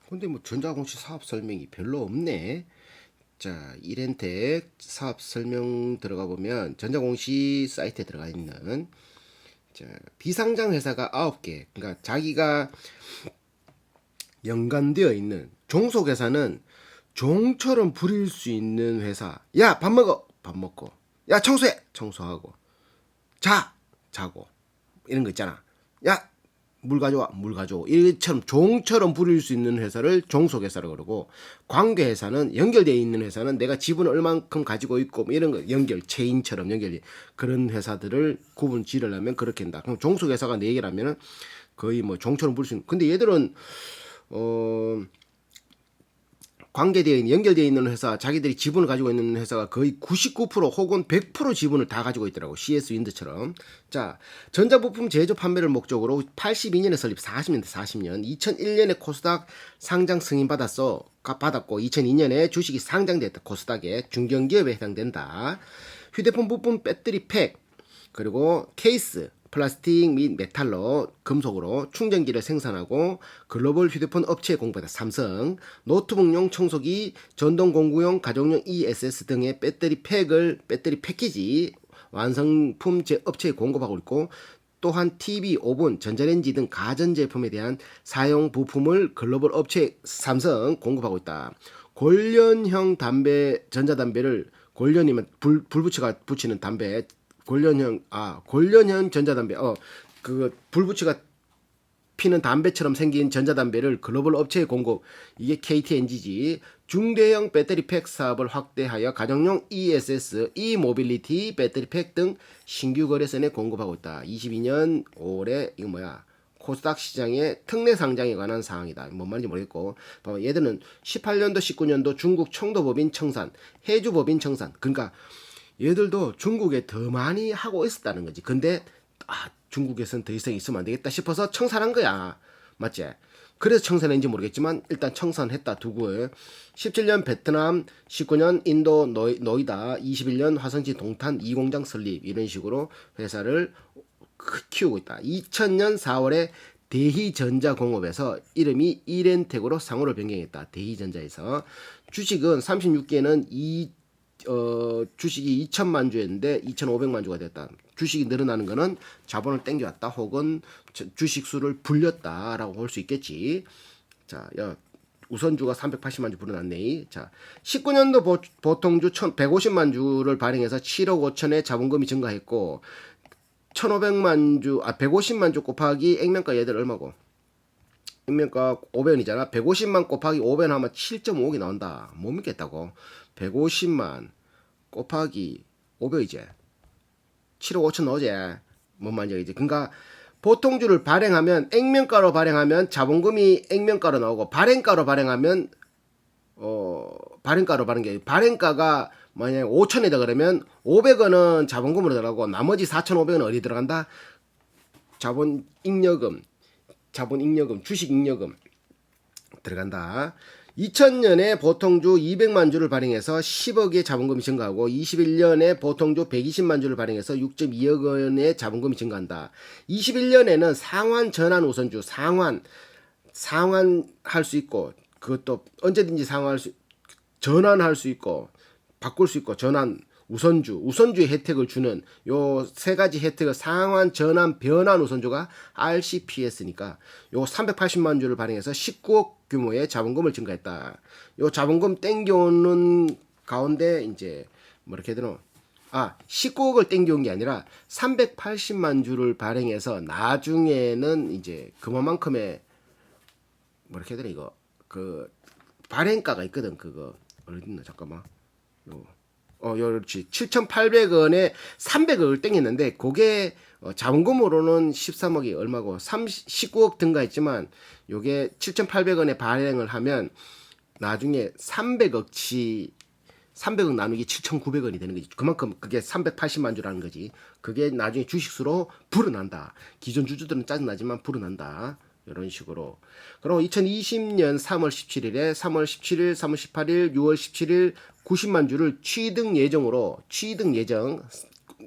근데 뭐 전자공시 사업 설명이 별로 없네. 자, 이렌텍 사업 설명 들어가 보면 전자공시 사이트에 들어가 있는 자, 비상장 회사가 9개. 그러니까 자기가 연관되어 있는 종속회사는 종처럼 부릴 수 있는 회사. 야, 밥 먹어. 밥 먹고. 야, 청소해. 청소하고. 자, 자고. 이런 거 있잖아. 야, 물 가져와. 물 가져오. 이처럼 종처럼 부릴 수 있는 회사를 종속회사라고 그러고, 관계회사는 연결되어 있는 회사는 내가 지분을 얼만큼 가지고 있고 뭐 이런 거 연결 체인처럼 연결이 그런 회사들을 구분 지으려면 그렇게 한다. 그럼 종속회사가 4개라면은 거의 뭐 종처럼 부릴 수 있는. 근데 얘들은 어 관계되어 있는 연결되어 있는 회사, 자기들이 지분을 가지고 있는 회사가 거의 99% 혹은 100% 지분을 다 가지고 있더라고. CS 윈드처럼. 자, 전자부품 제조 판매를 목적으로 82년에 설립, 40년대 40년, 2001년에 코스닥 상장 승인 받았고 2002년에 주식이 상장됐다. 코스닥에 중견기업에 해당된다. 휴대폰 부품 배터리 팩 그리고 케이스 플라스틱 및 메탈로 금속으로 충전기를 생산하고 글로벌 휴대폰 업체에 공급하다. 삼성 노트북용 청소기 전동 공구용 가정용 ESS 등의 배터리 패키지 완성품 업체에 공급하고 있고 또한 TV, 오븐, 전자레인지 등 가전제품에 대한 사용 부품을 글로벌 업체 삼성 공급하고 있다. 골련형 담배 전자담배를 골련이면 붙이는 담배 골련형 전자담배 그 불붙이가 피는 담배처럼 생긴 전자담배를 글로벌 업체에 공급. 이게 KTNG지. 중대형 배터리 팩 사업을 확대하여 가정용 ESS, E-모빌리티 배터리 팩 등 신규 거래선에 공급하고 있다. 22년 5월에 이거 뭐야? 코스닥 시장의 특례 상장에 관한 사항이다. 뭔 말인지 모르겠고. 얘들은 18년도, 19년도 중국 청도법인 청산, 해주법인 청산. 그러니까 얘들도 중국에 더 많이 하고 있었다는 거지. 근데 중국에서는 더 이상 있으면 안 되겠다 싶어서 청산한 거야. 맞지? 그래서 청산했는지 모르겠지만 일단 청산했다 두고 17년 베트남, 19년 인도 노이다, 21년 화성지 동탄 2공장 설립 이런 식으로 회사를 키우고 있다. 2000년 4월에 대희전자공업에서 이름이 이렌텍으로 상호를 변경했다. 대희전자에서 주식은 36개는 주식이 2천만 주였는데 2,500만 주가 됐다. 주식이 늘어나는 거는 자본을 땡겨왔다 혹은 주식 수를 불렸다라고 볼 수 있겠지. 자, 우선주가 380만 주 불어났네. 자, 19년도 보통주 150만 주를 발행해서 7억 5천의 자본금이 증가했고 150만 주 곱하기 액면가 얘들 얼마고? 액면가 500원이잖아. 150만 곱하기 500원 하면 7.5억이 나온다. 못 믿겠다고. 150만 곱하기 500이제 7억 5천 나오지. 뭔 말인지 이제. 그러니까 보통주를 발행하면 액면가로 발행하면 자본금이 액면가로 나오고 발행가로 발행하면 발행가로 발행 게 발행가가 만약에 5천이다 그러면 500원은 자본금으로 들어가고 나머지 4,500원은 어디 들어간다? 자본잉여금, 주식잉여금 들어간다. 2000년에 보통주 200만 주를 발행해서 10억의 자본금이 증가하고 21년에 보통주 120만 주를 발행해서 6.2억 원의 자본금이 증가한다. 21년에는 상환 전환 우선주 상환할 수 있고 그것도 언제든지 전환할 수 있고 바꿀 수 있고 전환 우선주의 혜택을 주는 요 세 가지 혜택을 상환, 전환, 변환 우선주가 RCPS니까 요 380만 주를 발행해서 19억 규모의 자본금을 증가했다. 요 자본금 땡겨오는 가운데 이제 뭐 이렇게 되노? 19억을 땡겨온 게 아니라 380만 주를 발행해서 나중에는 이제 그만큼의 뭐 이렇게 되나 이거 그 발행가가 있거든. 그거 어디 있나 잠깐만. 그렇지. 7,800원에 300억을 땡겼는데 그게 자본금으로는 13억이 얼마고 19억 증가했지만 요게 7,800원에 발행을 하면 나중에 300억 나누기 7,900원이 되는 거지. 그만큼 그게 380만 주라는 거지. 그게 나중에 주식수로 불어난다. 기존 주주들은 짜증나지만 불어난다. 이런 식으로. 그럼 2020년 3월 17일에 3월 17일, 3월 18일, 6월 17일 90만 주를 취득 예정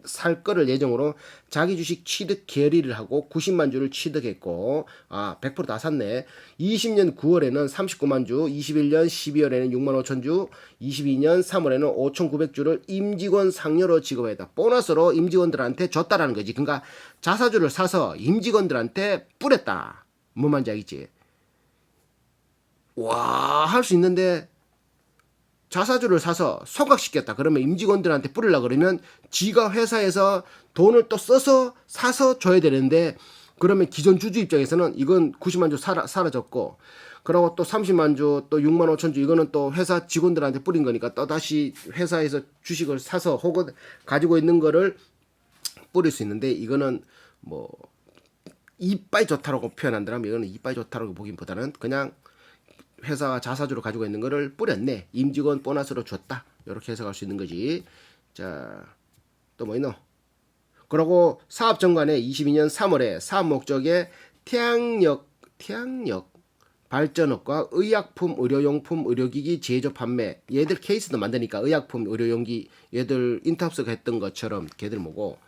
살 거를 예정으로 자기 주식 취득 결의를 하고 90만 주를 취득했고 100% 다 샀네. 20년 9월에는 39만 주, 21년 12월에는 6만 5천 주, 22년 3월에는 5,900주를 임직원 상여로 지급했다. 보너스로 임직원들한테 줬다라는 거지. 그러니까 자사주를 사서 임직원들한테 뿌렸다. 뭔 말인지 알겠지? 와, 할 수 있는데 자사주를 사서 소각시켰다. 그러면 임직원들한테 뿌리려고 그러면 지가 회사에서 돈을 또 써서 사서 줘야 되는데 그러면 기존 주주 입장에서는 이건 90만 주 사라졌고 그리고 또 30만 주 또 6만 5천 주 이거는 또 회사 직원들한테 뿌린 거니까 또 다시 회사에서 주식을 사서 혹은 가지고 있는 거를 뿌릴 수 있는데 이거는 뭐 이빠이 좋다라고 표현한다면 이거는 이빠이 좋다라고 보기보다는 그냥 회사가 자사주로 가지고 있는 거를 뿌렸네. 임직원 보너스로 줬다. 이렇게 해석할 수 있는 거지. 자, 또 뭐 있노? 그리고 사업 정관에 22년 3월에 사업 목적에 태양력 발전업과 의약품, 의료용품, 의료기기 제조 판매. 얘들 케이스도 만드니까 의약품, 의료용기 얘들 인터합스가 했던 것처럼 걔들 뭐고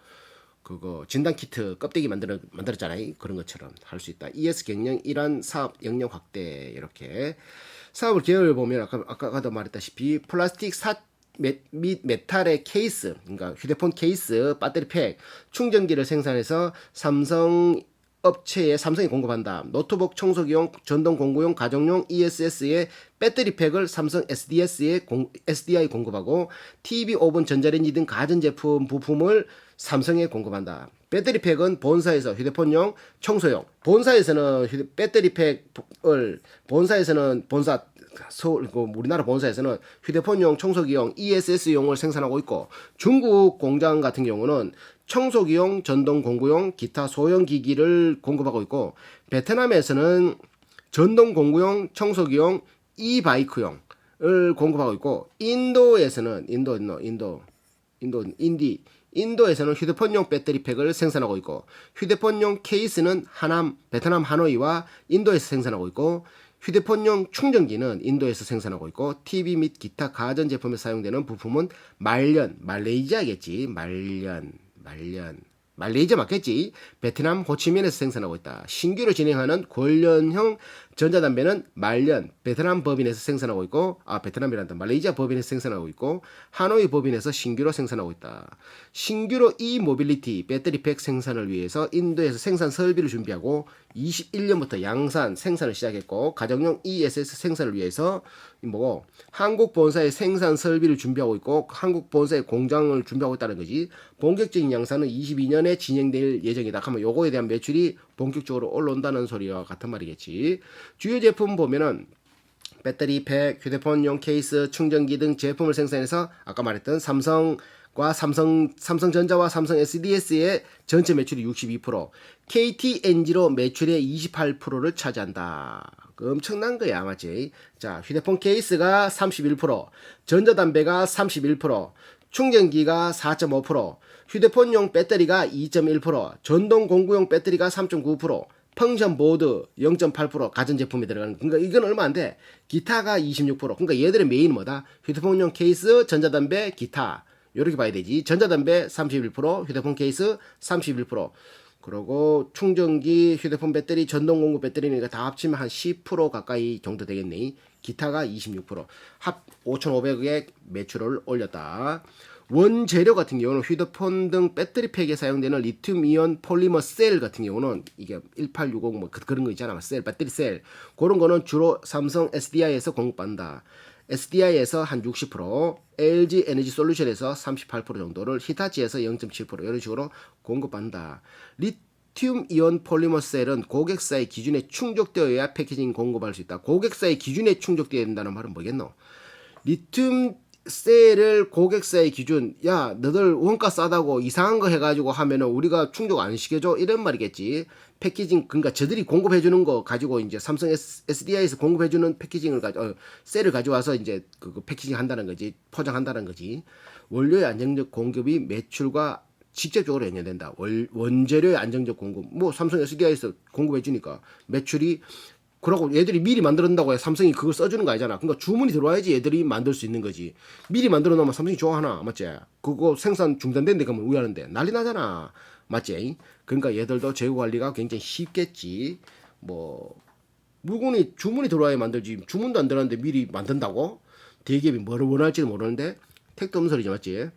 그거 진단 키트 껍데기 만들었잖아요. 그런 것처럼 할 수 있다. ES 경영 일환 사업 영역 확대 이렇게 사업을 계획을 보면 아까도 말했다시피 플라스틱 및 메탈의 케이스, 그러니까 휴대폰 케이스, 배터리 팩, 충전기를 생산해서 삼성이 공급한다. 노트북 청소기용, 전동 공구용, 가정용 ESS의 배터리 팩을 삼성 SDI 공급하고 TV, 오븐, 전자레인지 등 가전제품 부품을 삼성에 공급한다. 배터리 팩은 본사에서 휴대폰용, 청소용. 본사에서는 배터리 팩을 우리나라 본사에서는 휴대폰용, 청소기용, ESS용을 생산하고 있고 중국 공장 같은 경우는 청소기용, 전동 공구용, 기타 소형 기기를 공급하고 있고 베트남에서는 전동 공구용, 청소기용, 이바이크용을 공급하고 있고 인도에서는 인도에서는 휴대폰용 배터리 팩을 생산하고 있고 휴대폰용 케이스는 베트남 하노이와 인도에서 생산하고 있고 휴대폰용 충전기는 인도에서 생산하고 있고 TV 및 기타 가전제품에 사용되는 부품은 말레이시아겠지. 말레이시아 맞겠지. 베트남 호치민에서 생산하고 있다. 신규로 진행하는 골련형 전자담배는 베트남 법인에서 생산하고 있고 베트남이란다. 말레이시아 법인에서 생산하고 있고 하노이 법인에서 신규로 생산하고 있다. 신규로 모빌리티 배터리팩 생산을 위해서 인도에서 생산 설비를 준비하고 21년부터 양산 생산을 시작했고 가정용 ESS 생산을 위해서 한국 본사의 생산 설비를 준비하고 있고 한국 본사의 공장을 준비하고 있다는 거지. 본격적인 양산은 22년에 진행될 예정이다. 하면 요거에 대한 매출이 본격적으로 올라온다는 소리와 같은 말이겠지. 주요 제품 보면은 배터리 팩, 휴대폰용 케이스, 충전기 등 제품을 생산해서 아까 말했던 삼성전자와 삼성 SDS의 전체 매출이 62%, KTNG로 매출의 28%를 차지한다. 엄청난 거야, 맞지? 자, 휴대폰 케이스가 31%, 전자담배가 31%, 충전기가 4.5%, 휴대폰용 배터리가 2.1%, 전동 공구용 배터리가 3.9%, 펑션 보드 0.8% 가전제품이 들어가는. 그러니까 이건 얼마 안 돼. 기타가 26%. 그러니까 얘들의 메인은 뭐다? 휴대폰용 케이스, 전자담배, 기타. 이렇게 봐야 되지. 전자담배 31%, 휴대폰 케이스 31%. 그리고 충전기, 휴대폰 배터리, 전동 공구 배터리니까 다 합치면 한 10% 가까이 정도 되겠네. 기타가 26%. 합 5,500억의 매출을 올렸다. 원재료 같은 경우는 휴대폰 등 배터리 팩에 사용되는 리튬 이온 폴리머 셀 같은 경우는 이게 1860 뭐 그런 거 있잖아. 배터리 셀. 그런 거는 주로 삼성 SDI에서 공급한다. SDI에서 한 60%, LG 에너지 솔루션에서 38% 정도를 히타치에서 0.7% 이런 식으로 공급한다. 리튬 이온 폴리머 셀은 고객사의 기준에 충족되어야 패키징 공급할 수 있다. 고객사의 기준에 충족되어야 된다는 말은 뭐겠노? 리튬 셀을 고객사의 기준, 야 너들 원가 싸다고 이상한 거 해가지고 하면은 우리가 충족 안 시켜줘 이런 말이겠지. 패키징, 그러니까 저들이 공급해주는 거 가지고 이제 삼성 SDI에서 공급해주는 패키징을 셀을 가져와서 이제 그 패키징 한다는 거지. 포장한다는 거지. 원료의 안정적 공급이 매출과 직접적으로 연결된다. 원재료의 안정적 공급, 뭐 삼성 SDI에서 공급해주니까 매출이 그러고 얘들이 미리 만들었다고 해 삼성이 그걸 써주는 거 아니잖아. 그러니까 주문이 들어와야지 얘들이 만들 수 있는 거지. 미리 만들어 놓으면 삼성이 좋아하나, 맞지? 그거 생산 중단된데 그러면 우회하는데 난리 나잖아, 맞지? 그러니까 얘들도 재고 관리가 굉장히 쉽겠지. 뭐 물건이 주문이 들어와야 만들지. 주문도 안 들어왔는데 미리 만든다고? 대기업이 뭐를 원할지도 모르는데 택도 없는 소리지, 맞지?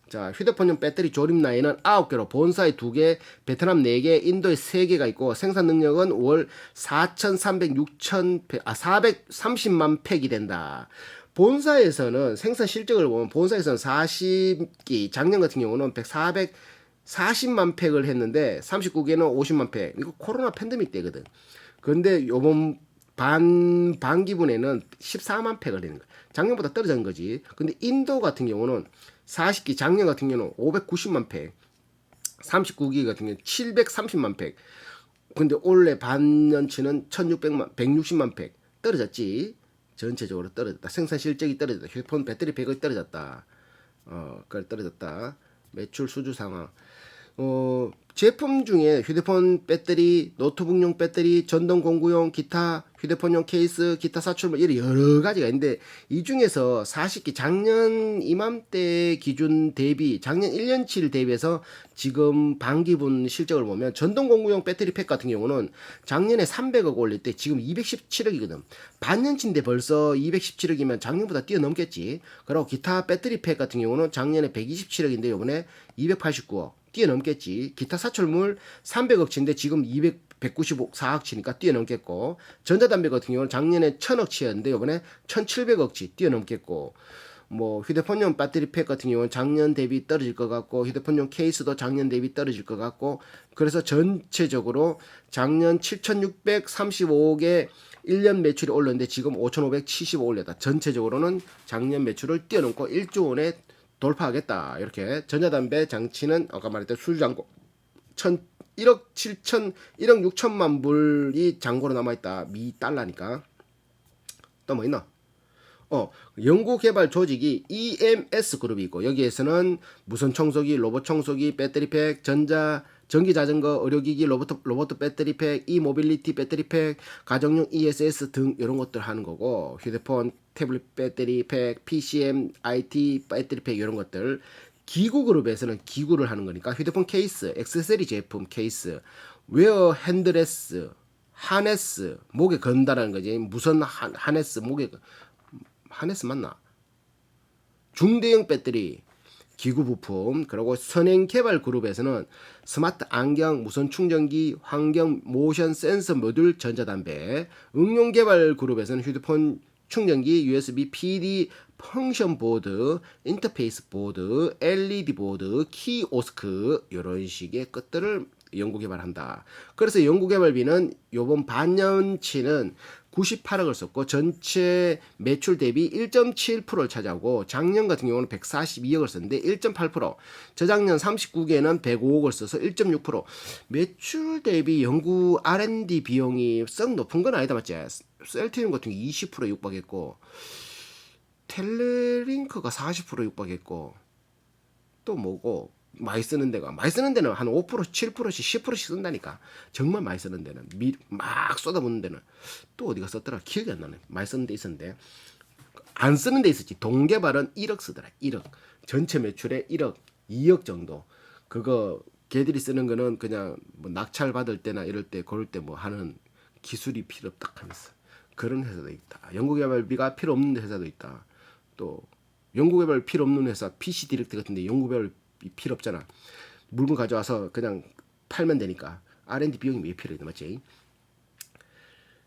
자, 휴대폰용 배터리 조립 라인은 9개로 본사에 2개, 베트남 4개, 인도에 3개가 있고 생산 능력은 월 430만 팩이 된다. 본사에서는 생산 실적을 보면 본사에서는 40기, 작년 같은 경우는 440만 팩을 했는데 39개는 50만 팩. 이거 코로나 팬데믹 때거든. 그런데 요번 반기분에는 14만 팩을 내는 거야. 작년보다 떨어진 거지. 근데 인도 같은 경우는 40기, 작년 같은 경우는 590만 팩, 39기 같은 경우는 730만 팩. 근데 올해 반년치는 160만 팩 떨어졌지. 전체적으로 떨어졌다. 생산 실적이 떨어졌다. 휴대폰 배터리 팩이 떨어졌다. 그걸 떨어졌다. 매출 수주 상황. 제품 중에 휴대폰 배터리, 노트북용 배터리, 전동 공구용, 기타 휴대폰용 케이스, 기타 사출 뭐 이런 여러 가지가 있는데 이 중에서 40기 작년 이맘때 기준 대비 작년 1년치를 대비해서 지금 반기분 실적을 보면 전동 공구용 배터리 팩 같은 경우는 작년에 300억 올릴 때 지금 217억이거든. 반년치인데 벌써 217억이면 작년보다 뛰어넘겠지. 그리고 기타 배터리 팩 같은 경우는 작년에 127억인데 이번에 289억. 뛰어넘겠지. 기타 사철물 300억치인데 지금 194억치니까 뛰어넘겠고, 전자담배 같은 경우는 작년에 1000억치였는데 이번에 1700억치 뛰어넘겠고, 뭐 휴대폰용 배터리 팩 같은 경우는 작년 대비 떨어질 것 같고, 휴대폰용 케이스도 작년 대비 떨어질 것 같고, 그래서 전체적으로 작년 7635억에 1년 매출이 올랐는데 지금 5575 올렸다. 전체적으로는 작년 매출을 뛰어넘고 1조 원에 돌파하겠다. 이렇게 전자담배 장치는 아까 말했던 수주잔고 1억 6천만 불이 잔고로 남아있다. 미 달러니까. 또 뭐 있나? 연구개발 조직이 EMS 그룹이 있고 여기에서는 무선 청소기, 로봇 청소기, 배터리팩, 전기자전거, 의료기기, 로봇 배터리팩, 이모빌리티 배터리팩, 가정용 ESS 등 이런 것들 하는 거고, 휴대폰, 태블릿 배터리팩, PCM, IT 배터리팩 이런 것들. 기구그룹에서는 기구를 하는 거니까 휴대폰 케이스, 액세서리 제품 케이스, 웨어 핸드레스, 하네스, 목에 건다라는 거지. 무선 하네스, 목에 하네스 맞나? 중대형 배터리, 기구 부품, 그리고 선행 개발 그룹에서는 스마트 안경, 무선 충전기, 환경 모션 센서 모듈, 전자담배, 응용 개발 그룹에서는 휴대폰 충전기, USB PD, 펑션 보드, 인터페이스 보드, LED 보드, 키오스크 이런 식의 것들을 연구 개발한다. 그래서 연구 개발비는 요번 반년치는 98억을 썼고 전체 매출 대비 1.7%를 차지하고, 작년 같은 경우는 142억을 썼는데 1.8%, 저작년 39개는 105억을 써서 1.6%. 매출 대비 연구 R&D 비용이 썩 높은 건 아니다, 맞지? 셀트리움 같은 게 20% 육박했고, 텔레링크가 40% 육박했고, 또 뭐고, 많이 쓰는 데는 한 5%, 7%씩 10%씩 쓴다니까. 정말 많이 쓰는 데는 막 쏟아붓는 데는 또 어디가 썼더라 기억이 안 나네. 많이 쓰는 데 있었는데 안 쓰는 데 있었지. 동개발은 1억 쓰더라. 1억. 전체 매출에 1억, 2억 정도. 그거 걔들이 쓰는 거는 그냥 뭐 낙찰 받을 때나 이럴 때 그럴 때 뭐 하는 기술이 필요 없다 하면서 그런 회사도 있다. 연구개발비가 필요 없는 회사도 있다. 또 연구개발 필요 없는 회사 PC 디렉트 같은데 연구개발 필요 없잖아. 물건 가져와서 그냥 팔면 되니까. R&D 비용이 왜 필요해, 맞지?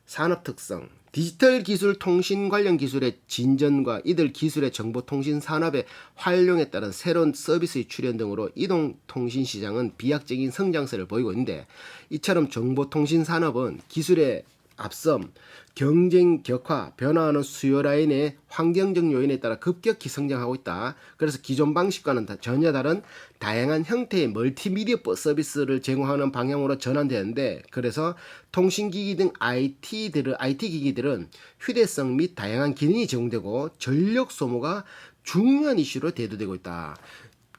산업 특성, 디지털 기술 통신 관련 기술의 진전과 이들 기술의 정보통신 산업의 활용에 따른 새로운 서비스의 출현 등으로 이동통신 시장은 비약적인 성장세를 보이고 있는데, 이처럼 정보통신 산업은 기술의 앞섬, 경쟁 격화, 변화하는 수요 라인의 환경적 요인에 따라 급격히 성장하고 있다. 그래서 기존 방식과는 전혀 다른 다양한 형태의 멀티미디어 서비스를 제공하는 방향으로 전환되는데, 그래서 통신기기 등 IT 기기들은 휴대성 및 다양한 기능이 제공되고 전력 소모가 중요한 이슈로 대두되고 있다.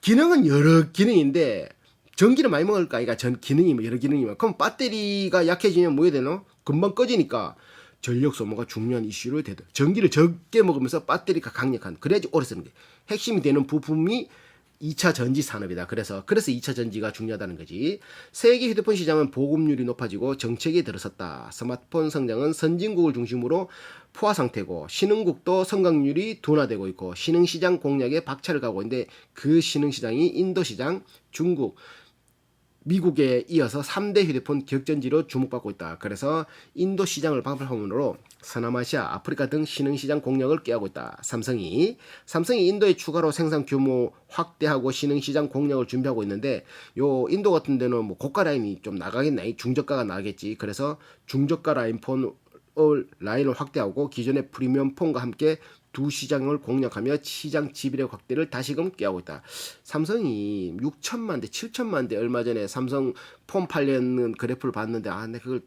기능은 여러 기능인데 전기를 많이 먹을까? 그러니까 기능이 여러 기능이면 그럼 배터리가 약해지면 뭐 해야 되노? 금방 꺼지니까 전력 소모가 중요한 이슈로 되다. 전기를 적게 먹으면서 배터리가 강력한, 그래야지 오래 쓰는 게 핵심이 되는 부품이 2차 전지 산업이다. 그래서 2차 전지가 중요하다는 거지. 세계 휴대폰 시장은 보급률이 높아지고 정책에 들어섰다. 스마트폰 성장은 선진국을 중심으로 포화 상태고 신흥국도 성장률이 둔화되고 있고 신흥시장 공략에 박차를 가고 있는데 그 신흥시장이 인도시장, 중국, 미국에 이어서 3대 휴대폰 격전지로 주목받고 있다. 그래서 인도 시장을 방불화문으로 서남아시아, 아프리카 등 신흥시장 공략을 꾀하고 있다. 삼성이 인도에 추가로 생산 규모 확대하고 신흥시장 공략을 준비하고 있는데 요 인도 같은 데는 뭐 고가 라인이 좀 나가겠네. 중저가가 나겠지. 그래서 중저가 라인을 확대하고 기존의 프리미엄 폰과 함께 두 시장을 공략하며 시장 지배력 확대를 다시금 꾀하고 있다. 삼성이 6천만 대, 7천만 대 얼마 전에 삼성 폰 팔려는 그래프를 봤는데 내 그걸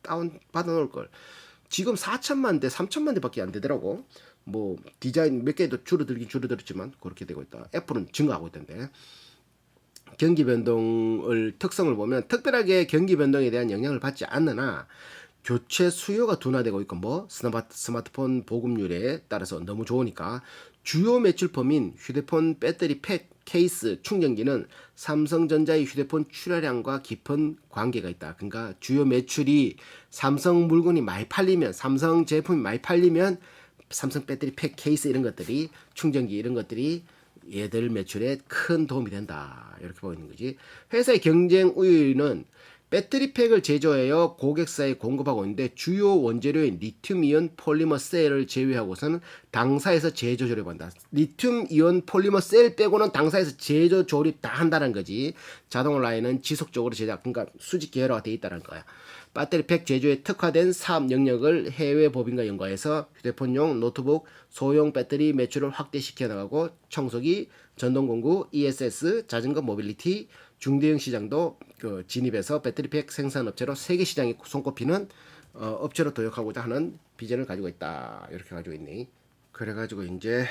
다운 받아 놓을 걸. 지금 4천만 대, 3천만 대밖에 안 되더라고. 뭐 디자인 몇 개도 줄어들었지만 그렇게 되고 있다. 애플은 증가하고 있던데. 경기 변동을 특성을 보면 특별하게 경기 변동에 대한 영향을 받지 않으나 교체 수요가 둔화되고 있고 스마트폰 보급률에 따라서 너무 좋으니까 주요 매출품인 휴대폰 배터리 팩, 케이스, 충전기는 삼성전자의 휴대폰 출하량과 깊은 관계가 있다. 그러니까 주요 매출이 삼성 물건이 많이 팔리면, 삼성 제품이 많이 팔리면 삼성 배터리 팩, 케이스 이런 것들이, 충전기 이런 것들이 얘들 매출에 큰 도움이 된다. 이렇게 보이는 거지. 회사의 경쟁 우위는 배터리팩을 제조하여 고객사에 공급하고 있는데 주요 원재료인 리튬이온 폴리머 셀을 제외하고서는 당사에서 제조 조립한다. 리튬이온 폴리머 셀 빼고는 당사에서 제조 조립 다 한다는 거지. 자동 라인은 지속적으로 제작, 그러니까 수직 계열화가 돼 있다는 거야. 배터리팩 제조에 특화된 사업 영역을 해외 법인과 연구해서 휴대폰용, 노트북, 소형 배터리 매출을 확대시켜 나가고 청소기, 전동공구, ESS, 자전거 모빌리티, 중대형 시장도 진입해서 배터리팩 생산업체로 세계 시장이 손꼽히는 업체로 도약하고자 하는 비전을 가지고 있다. 이렇게 가지고 있네. 그래가지고 이제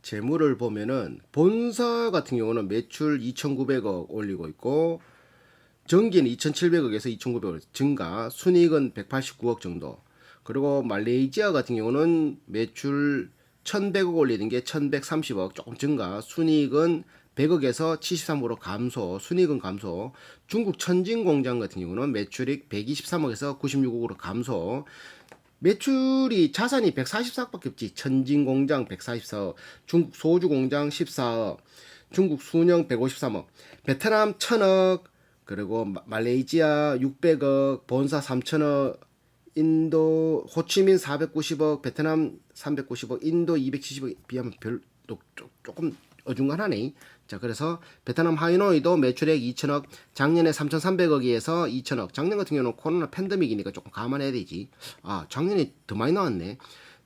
재물을 보면은 본사 같은 경우는 매출 2,900억 올리고 있고 전기는 2,700억에서 2,900억 증가, 순이익은 189억 정도. 그리고 말레이시아 같은 경우는 매출 1,100억 올리는 게 1,130억 조금 증가, 순이익은 100억에서 73으로 감소, 순이익은 감소. 중국 천진공장 같은 경우는 매출익 123억에서 96억으로 감소. 매출이 자산이 144억밖에 없지. 천진공장 144억, 중국 소주공장 14억, 중국 순영 153억, 베트남 1,000억, 그리고 말레이시아 600억, 본사 3,000억, 인도 호치민 490억, 베트남 390억, 인도 270억 비하면 조금 어중간하네. 자, 그래서 베트남 하이노이도 매출액 2천억, 작년에 3,300억에서 2천억. 작년 같은 경우는 코로나 팬데믹이니까 조금 감안해야 되지. 작년에 더 많이 나왔네.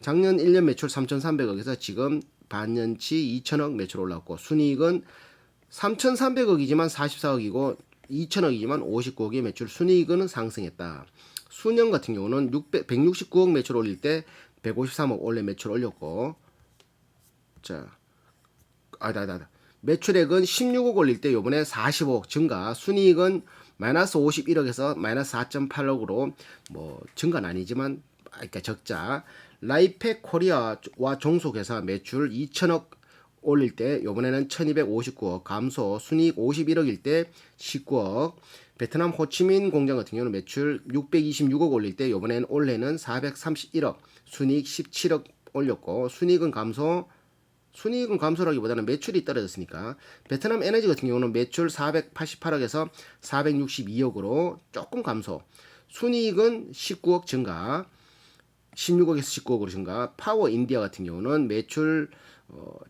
작년 1년 매출 3,300억에서 지금 반년치 2천억 매출 올랐고, 순이익은 3,300억이지만 44억이고 2천억이지만 59억의 매출, 순이익은 상승했다. 수년 같은 경우는 169억 매출 올릴 때 153억 원래 매출 올렸고, 자, 매출액은 16억 올릴 때 요번에 45억 증가, 순이익은 마이너스 51억에서 마이너스 4.8억으로 뭐 증가는 아니지만 그러니까 적자. 라이펙 코리아와 종속회사 매출 2천억 올릴 때 요번에는 1259억 감소, 순이익 51억일 때 19억. 베트남 호치민 공장 같은 경우는 매출 626억 올릴 때 요번에는 올해는 431억, 순이익 17억 올렸고, 순이익은 감소라기보다는 매출이 떨어졌으니까. 베트남 에너지 같은 경우는 매출 488억에서 462억으로 조금 감소, 순이익은 19억 증가, 16억에서 19억으로 증가. 파워 인디아 같은 경우는 매출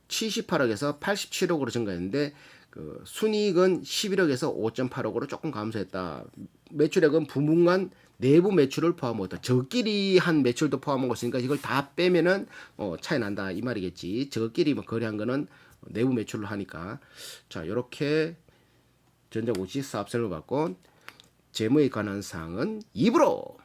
78억에서 87억으로 증가했는데 순이익은 11억에서 5.8억으로 조금 감소했다. 매출액은 부문간 내부 매출을 포함하고 있다. 저끼리 한 매출도 포함하고 있으니까 이걸 다 빼면은 차이 난다 이 말이겠지. 저끼리 뭐 거래한 거는 내부 매출을 하니까. 자, 이렇게 전자공시 사업설명 받고 재무에 관한 사항은 입으로